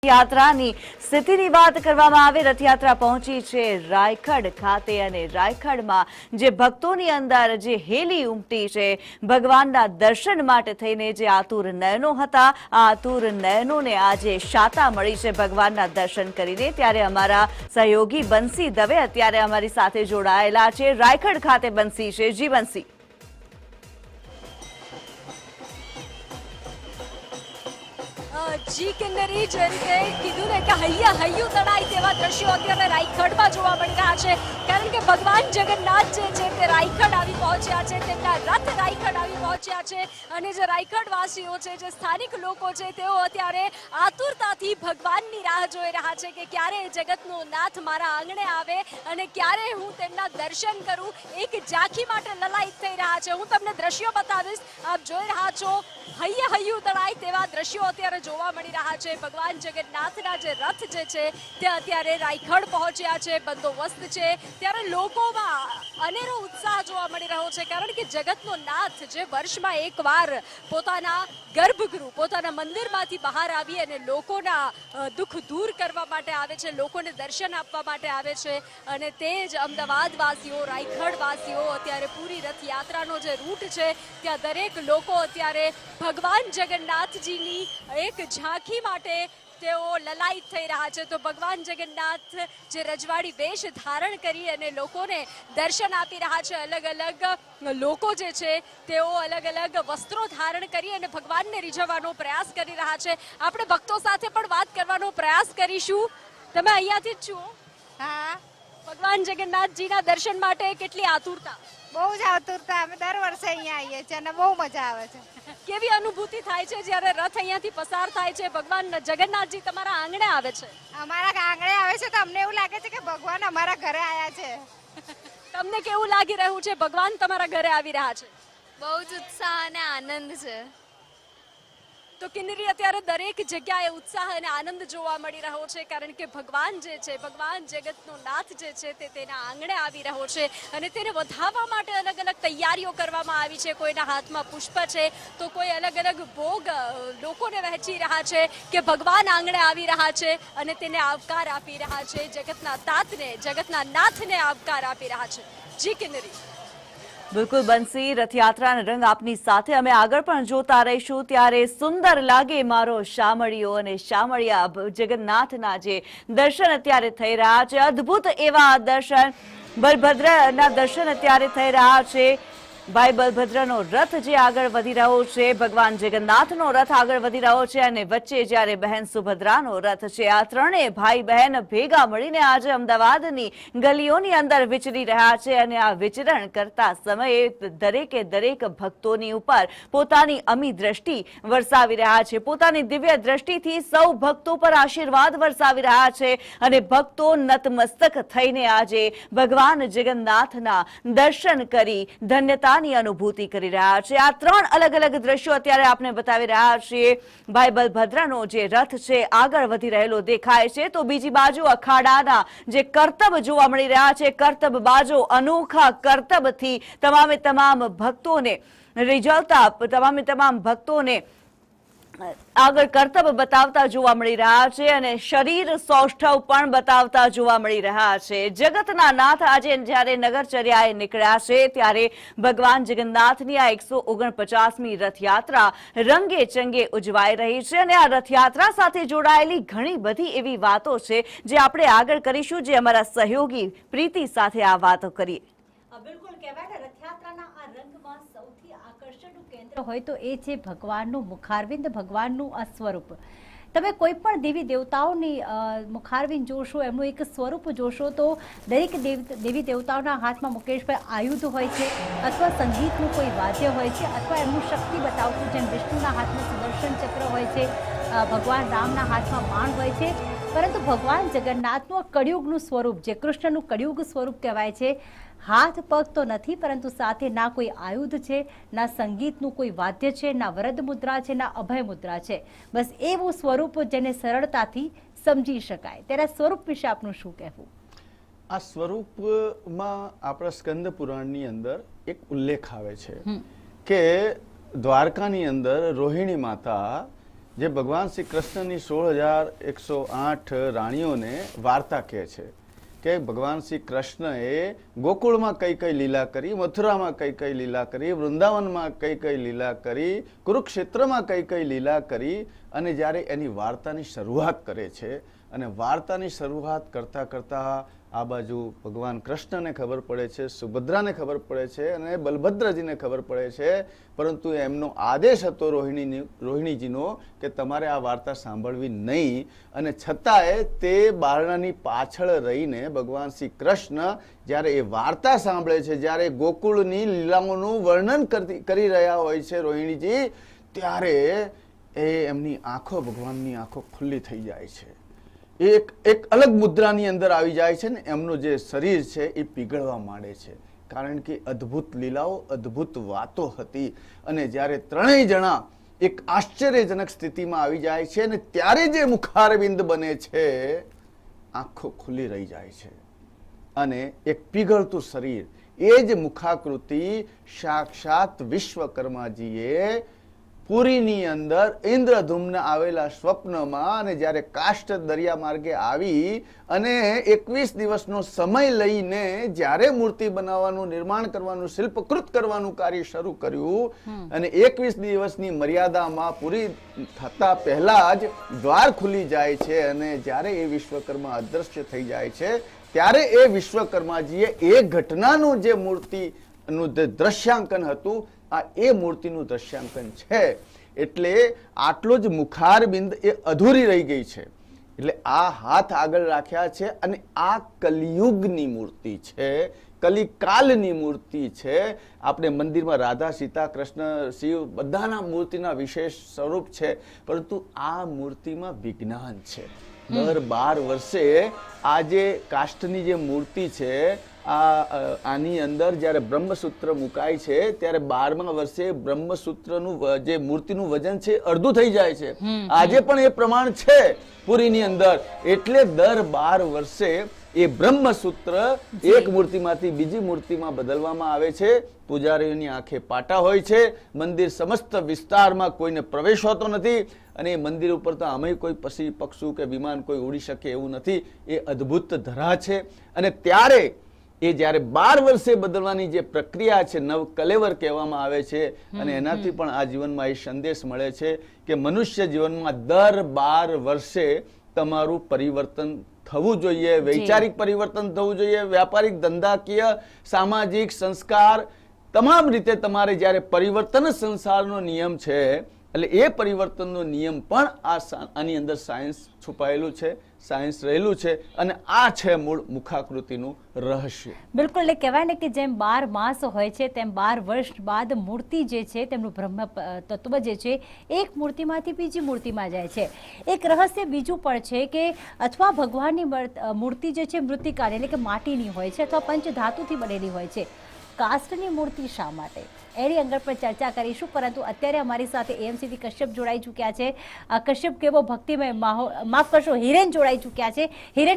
યાત્રાની સ્થિતિની વાત કરવામાં આવે, રથયાત્રા પહોંચી છે રાયખડ ખાતે અને રાયખડમાં જે ભક્તોની અંદર જે હેલી ઉમટી છે ભગવાનના દર્શન માટે થઈને જે આતુર નયનો હતા, આ આતુર નયનોને આજે શાતા મળી છે ભગવાનના દર્શન કરીને। ત્યારે અમારા સહયોગી બંસી દવે અત્યારે અમારી સાથે જોડાયેલા છે, રાયખડ ખાતે બંસી છે। જી બંસી। જી કિન્નરી, જે રીતે કીધું ને કે હૈયા હૈયું તણાય તેવા દ્રશ્યો અત્યારે રાયખડમાં જોવા મળી રહ્યા છે, કારણ કે ભગવાન જગન્નાથ જે છે તે રાયખડ આવી પહોંચ્યા છે, તેમના રથ રાયખડ આવી પહોંચ્યા છે અને જે રાયખડ વાસીઓ છે, જે સ્થાનિક લોકો છે, તેઓ અત્યારે આતુરતાથી ભગવાનની રાહ જોઈ રહ્યા છે કે ક્યારે જગતનો નાથ મારા આંગણે આવે અને ક્યારે હું તેમના દર્શન કરું। એક ઝાંખી માટે લલાયત થઈ રહ્યા છે। હું તમને દ્રશ્યો બતાવીશ। આપ જોઈ રહ્યા છો હૈયા હૈયું તણાય તેવા દ્રશ્યો અત્યારે જોવા મળી રહ્યા છે। ભગવાન જગન્નાથના જે રથ જે છે તે અત્યારે રાયખડ પહોંચ્યા છે, બંદોબસ્ત છે, ત્યારે લોકોમાં અનેરો ઉત્સાહ જોવા મળી રહ્યો છે, કારણ કે જગતનો નાથ જે વર્ષમાં એકવાર પોતાના ગર્ભગૃહ, પોતાના મંદિરમાંથી બહાર આવી અને લોકોના દુઃખ દૂર કરવા માટે આવે છે, લોકોને દર્શન આપવા માટે આવે છે, અને તે જ અમદાવાદવાસીઓ, રાયખડવાસીઓ અત્યારે પૂરી રથયાત્રાનો જે રૂટ છે ત્યાં દરેક લોકો અત્યારે ભગવાન જગન્નાથજીની એક ઝાંખી માટે તેઓ લલાયત થઈ રહ્યા છે। તો ભગવાન જગન્નાથ જે રજવાડી વેશ ધારણ કરી અને લોકોને દર્શન આપી રહ્યા છે, અલગ અલગ લોકો જે છે તેઓ અલગ અલગ વસ્ત્રો ધારણ કરી અને ભગવાનને રીઝવવાનો પ્રયાસ કરી રહ્યા છે। આપણે ભક્તો સાથે પણ વાત કરવાનો પ્રયાસ કરીશું। તમે અહીંયાથી જ છો? હા। ભગવાન જગન્નાથજીના દર્શન માટે કેટલી આતુરતા? બહુ જ આતુરતા। અમે દર વર્ષે અહીંયા આવીએ છીએ અને બહુ મજા આવે છે। કેવી અનુભૂતિ થાય છે જ્યારે રથ અહીંયાથી પસાર થાય છે, ભગવાન જગન્નાથજી તમારા આંગણે આવે છે? અમારા આંગણે આવે છે તો અમને એવું લાગે છે કે ભગવાન અમારા ઘરે આવ્યા છે। તમને કેવું લાગી રહ્યું છે ભગવાન તમારા ઘરે આવી રહ્યા છે? બહુ જ ઉત્સાહ અને આનંદ છે। તો કિન્નરી, અત્યારે દરેક જગ્યાએ ઉત્સાહ અને આનંદ જોવા મળી રહ્યો છે, કારણ કે ભગવાન જે છે, ભગવાન જગતનો નાથ જે છે તે તેના આંગણે આવી રહ્યો છે અને તેને વધાવવા માટે અલગ અલગ તૈયારીઓ કરવામાં આવી છે। કોઈના હાથમાં પુષ્પ છે તો કોઈ અલગ અલગ ભોગ લોકોને વહેંચી રહ્યા છે કે ભગવાન આંગણે આવી રહ્યા છે અને તેને આવકાર આપી રહ્યા છે, જગતના તાતને, જગતના નાથને આવકાર આપી રહ્યા છે। જી કિન્નરી। બિલકુલ બંસી, રથયાત્રાના રંગ આપની સાથે અમે આગળ પણ જોતા રહીશું। ત્યારે સુંદર લાગે મારો શામળિયો અને શામળિયા જગન્નાથના જે દર્શન અત્યારે થઈ રહ્યા છે, અદ્ભુત એવા દર્શન, બલભદ્રના દર્શન અત્યારે થઈ રહ્યા છે। ભાઈ બલભદ્રનો રથ જે આગળ વધી રહ્યો છે, ભગવાન જગન્નાથનો રથ આગળ વધી રહ્યો છે અને વચ્ચે જ્યારે બહેન સુભદ્રાનો રથ છે, આ ત્રણેય ભાઈ બહેન ભેગા મળીને આજે અમદાવાદની ગલીઓની અંદર વિચરી રહ્યા છે અને આ વિચરણ કરતા સમયે દરેકે દરેક ભક્તોની ઉપર પોતાની અમી દ્રષ્ટિ વરસાવી રહ્યા છે, પોતાની દિવ્ય દ્રષ્ટિથી સૌ ભક્તો પર આશીર્વાદ વરસાવી રહ્યા છે અને ભક્તો નતમસ્તક થઈને આજે ભગવાન જગન્નાથના દર્શન કરી ધન્યતા અનુભૂતિ કરી રહ્યા છે। આ ત્રણ અલગ અલગ દ્રશ્યો અત્યારે આપણે બતાવી રહ્યા છીએ। ભાઈ બલભદ્રનો જે રથ છે આગળ વધી રહેલો દેખાય છે, તો બીજી બાજુ અખાડાના જે કરતબ જોવા મળી રહ્યા છે, કરતબ બાજુ અનોખા કરતબથી તમામે તમામ ભક્તોને રીઝવતા, તમામે તમામ ભક્તોને આગળ કરતબ બતાવતા જોવા મળી રહ્યા છે અને શરીર સૌષ્ઠવ પણ બતાવતા જોવા મળી રહ્યા છે। જગતના નાથ આજે જ્યારે નગરચર્યાએ નીકળ્યા છે ત્યારે ભગવાન જગન્નાથની આ 149મી રથયાત્રા રંગે ચંગે ઉજવાઈ રહી છે અને આ રથયાત્રા સાથે જોડાયેલી ઘણી બધી એવી વાતો છે જે આપણે આગળ કરીશું, જે અમારા સહયોગી પ્રીતિ સાથે આ વાતો કરીએ। બિલકુલ કહેવાય ને, રથયાત્રાના આ રંગમાં સૌથી આકર્ષણનું કેન્દ્ર હોય તો એ છે ભગવાનનું મુખારવિંદ, ભગવાનનું આ સ્વરૂપ। તમે કોઈ પણ દેવી દેવતાઓની મુખારવિંદ જોશો, એમનું એક સ્વરૂપ જોશો, તો દરેક દેવી દેવતાઓના હાથમાં મુકેશભાઈ આયુધ હોય છે, અથવા સંગીતનું કોઈ વાદ્ય હોય છે, અથવા એમનું શક્તિ બતાવતું, જેમ વિષ્ણુના હાથમાં સુદર્શન ચક્ર હોય છે, ભગવાન રામના હાથમાં બાણ હોય છે, પરંતુ ભગવાન જગન્નાથનું કળિયુગનું સ્વરૂપ, જે કૃષ્ણનું કળિયુગ સ્વરૂપ કહેવાય છે, હાથ પગ તો નથી પરંતુ સાથે ના કોઈ આયુધ છે, ના સંગીતનું કોઈ વાદ્ય છે, ના વરદ મુદ્રા છે, ના અભય મુદ્રા છે, બસ એવું સ્વરૂપ જેને સરળતાથી સમજી શકાય। ત્યારે સ્વરૂપ વિશે આપનું શું કહેવું? આ સ્વરૂપમાં આપણા સ્કંદ પુરાણની અંદર એક ઉલ્લેખ આવે છે કે દ્વારકાની અંદર રોહિણી માતા જે ભગવાન શ્રી કૃષ્ણની 16,108 રાણીઓને વાર્તા કહે છે કે ભગવાન શ્રી કૃષ્ણએ ગોકુળમાં કઈ કઈ લીલા કરી, મથુરામાં કઈ કઈ લીલા કરી, વૃંદાવનમાં કઈ કઈ લીલા કરી, કુરુક્ષેત્રમાં કઈ કઈ લીલા કરી, અને જ્યારે એની વાર્તાની શરૂઆત કરે છે અને વાર્તાની શરૂઆત કરતા કરતા આ બાજુ ભગવાન કૃષ્ણને ખબર પડે છે, સુભદ્રાને ખબર પડે છે અને બલભદ્રજીને ખબર પડે છે, પરંતુ એમનો આદેશ હતો રોહિણીજીનો કે તમારે આ વાર્તા સાંભળવી નહીં, અને છતાંય તે બારણાની પાછળ રહીને ભગવાન શ્રી કૃષ્ણ જ્યારે એ વાર્તા સાંભળે છે, જ્યારે ગોકુળની લીલાઓનું વર્ણન કરી રહ્યા હોય છે રોહિણીજી, ત્યારે એમની આંખો, ભગવાનની આંખો ખુલ્લી થઈ જાય છે, એક અલગ મુદ્રાની અંદર આવી જાય છે ને એમનું જે શરીર છે એ પીગળવા માંડે છે, કારણ કે અદ્ભુત લીલાઓ, અદ્ભુત વાતો હતી. અને જ્યારે ત્રણેય જણા એક આશ્ચર્યજનક સ્થિતિમાં આવી જાય છે ને ત્યારે જે મુખારવિંદ બને છે, આંખો ખુલ્લી રહી જાય છે, અને એક પીગળતું શરીર, એ જ મુખાકૃતિ સાક્ષાત વિશ્વકર્માજીએ પુરીની અંદર ઇન્દ્રધૂમને આવેલા સ્વપ્નમાં, અને જ્યારે કાષ્ઠ દરિયા માર્ગે આવી અને 21 દિવસનો સમય લઈને જ્યારે મૂર્તિ બનાવવાનું, નિર્માણ કરવાનું, શિલ્પકૃત કરવાનું કાર્ય શરૂ કર્યું, અને 21 દિવસની મર્યાદામાં પૂરી થતા પહેલા જ દ્વાર ખુલી જાય છે, અને જ્યારે એ વિશ્વકર્મા અદ્રશ્ય થઈ જાય છે, ત્યારે એ વિશ્વકર્માજીએ એ ઘટનાનું જે મૂર્તિનું દ્રશ્યાંકન હતું, આ એ મૂર્તિનું દ્રશ્યાંકન છે. એટલે આટલો જ મુખારબિંદ એ અધૂરી રહી ગઈ છે. એટલે આ હાથ આગળ રાખ્યા છે, અને આ કલિયુગની મૂર્તિ છે, કલિકાલની મૂર્તિ છે. આપણે મંદિરમાં રાધા, સીતા, કૃષ્ણ, શિવ બધાના મૂર્તિના વિશેષ સ્વરૂપ છે, પરંતુ આ મૂર્તિમાં વિજ્ઞાન છે. દર 12 વર્ષે આ જે કાષ્ઠની જે મૂર્તિ છે, આની અંદર જ્યારે બ્રહ્મસૂત્ર મુકાય છે ત્યારે 12મા વર્ષે બ્રહ્મસૂત્રનું જે મૂર્તિનું વજન છે અડધું થઈ જાય છે. આજે પણ એ પ્રમાણ છે પુરીની અંદર. એટલે દર 12 વર્ષે એ બ્રહ્મસૂત્ર એક મૂર્તિમાંથી બીજી મૂર્તિમાં બદલવામાં આવે છે. પૂજારીઓની આંખે પાટા હોય છે. મંદિર સમસ્ત વિસ્તારમાં કોઈને પ્રવેશ હોતો નથી, અને એ મંદિર ઉપર તો આમે કોઈ પશુ પક્ષુ કે વિમાન કોઈ ઉડી શકે એવું નથી. એ અદ્ભુત ધરા છે. અને ત્યારે એ જ્યારે 12 વર્ષે બદલવાની જે પ્રક્રિયા છે, નવ કલેવર કહેવામાં આવે છે, અને એનાથી પણ આ જીવનમાં એ સંદેશ મળે છે કે મનુષ્ય જીવનમાં દર 12 વર્ષે તમારું પરિવર્તન થવું જોઈએ. વૈચારિક પરિવર્તન થવું જોઈએ, વ્યાપારિક, ધંધાકીય, સામાજિક, સંસ્કાર, તમામ રીતે તમારે જ્યારે પરિવર્તન સંસારનો નિયમ છે, એટલે એ પરિવર્તનનો નિયમ પણ આની અંદર સાયન્સ છુપાયેલું છે, સાયન્સ રહેલું છે, અને આ છે મૂળ મુખાકૃતિનું રહસ્ય. બિલકુલ. એટલે કહેવાય ને કે જેમ 12 માસ હોય છે, તેમ 12 વર્ષ બાદ મૂર્તિ જે છે તેમનું બ્રહ્મ તત્વ જે છે એક મૂર્તિમાંથી બીજી મૂર્તિમાં જાય છે. એક રહસ્ય બીજું પણ છે કે અથવા ભગવાનની મૂર્તિ જે છે મૃત્તિકાની એટલે કે માટીની હોય છે, અથવા પંચધાતુથી બનેલી હોય છે. કાસ્ટની મૂર્તિ શા માટે, એની અંગર પર ચર્ચા કરીશું. પરંતુ અત્યારે અમારી સાથે એએમસીથી કશ્યપ જોડાઈ ચૂક્યા છે. કશ્યપ, કેવો ભક્તિમય માહોલ, માફ કરશો, હિરેન જોડાઈ ચૂક્યા છે. હિરેન,